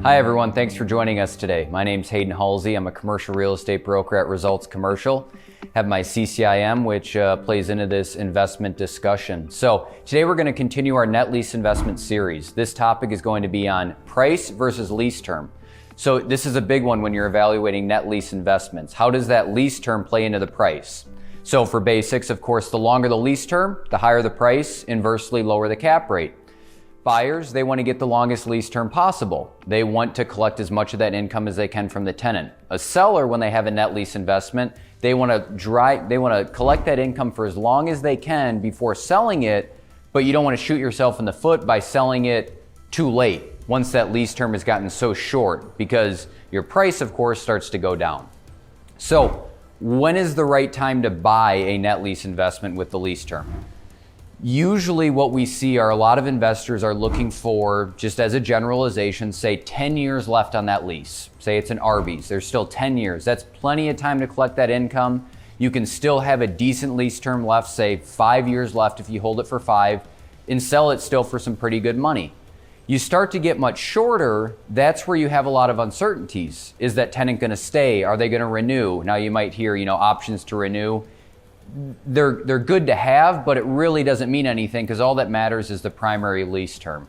Hi everyone, thanks for joining us today. My name's Hayden Hulsey. I'm a commercial real estate broker at Results Commercial. Have my CCIM, which plays into this investment discussion. So today we're going to continue our net lease investment series. This topic is going to be on price versus lease term. So this is a big one when you're evaluating net lease investments. How does that lease term play into the price? So for basics, of course, the longer the lease term, the higher the price, inversely lower the cap rate. Buyers, they want to get the longest lease term possible. They want to collect as much of that income as they can from the tenant. A seller, when they have a net lease investment, they want to collect that income for as long as they can before selling it, but you don't want to shoot yourself in the foot by selling it too late once that lease term has gotten so short, because your price, of course, starts to go down. So when is the right time to buy a net lease investment with the lease term? Usually what we see are a lot of investors are looking for, just as a generalization, say 10 years left on that lease. Say it's an Arby's, there's still 10 years. That's plenty of time to collect that income. You can still have a decent lease term left, say 5 years left if you hold it for 5, and sell it still for some pretty good money. You start to get much shorter, that's where you have a lot of uncertainties. Is that tenant gonna stay? Are they gonna renew? Now you might hear, options to renew. They're good to have, but it really doesn't mean anything because all that matters is the primary lease term.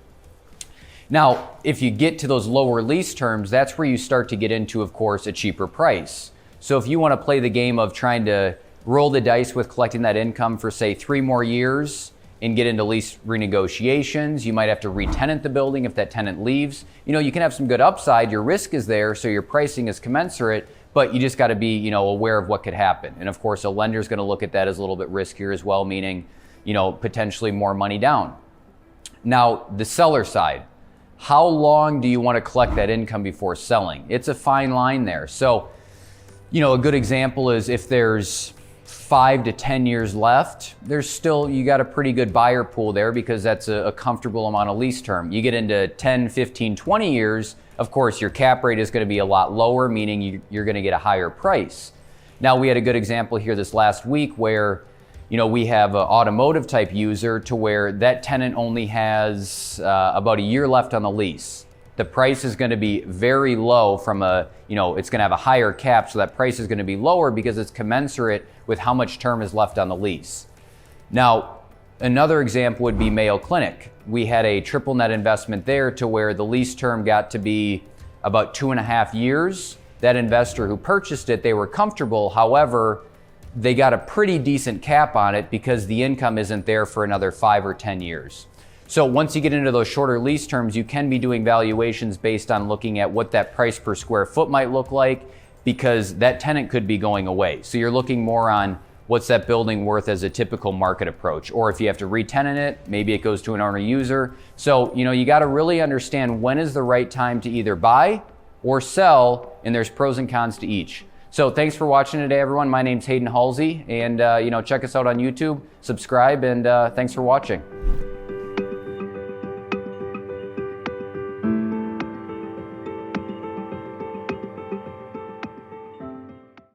Now, if you get to those lower lease terms, that's where you start to get into, of course, a cheaper price. So if you want to play the game of trying to roll the dice with collecting that income for, say, 3 more years and get into lease renegotiations, you might have to re-tenant the building if that tenant leaves. You can have some good upside, your risk is there, so your pricing is commensurate, but you just got to be, aware of what could happen. And of course, a lender's going to look at that as a little bit riskier as well, meaning, potentially more money down. Now, the seller side, how long do you want to collect that income before selling? It's a fine line there. So, a good example is if there's 5 to 10 years left, you got a pretty good buyer pool there because that's a comfortable amount of lease term. You get into 10, 15, 20 years, of course, your cap rate is going to be a lot lower, meaning you're going to get a higher price. Now, we had a good example here this last week where, we have an automotive type user to where that tenant only has about a year left on the lease. The price is going to be very low it's going to have a higher cap, so that price is going to be lower because it's commensurate with how much term is left on the lease. Now, another example would be Mayo Clinic. We had a triple net investment there to where the lease term got to be about 2.5 years. That investor who purchased it, they were comfortable. However, they got a pretty decent cap on it because the income isn't there for another 5 or 10 years. So once you get into those shorter lease terms, you can be doing valuations based on looking at what that price per square foot might look like, because that tenant could be going away. So you're looking more on what's that building worth as a typical market approach. Or if you have to re-tenant it, maybe it goes to an owner user. So, you got to really understand when is the right time to either buy or sell, and there's pros and cons to each. So thanks for watching today, everyone. My name's Hayden Hulsey, and check us out on YouTube, subscribe, and thanks for watching.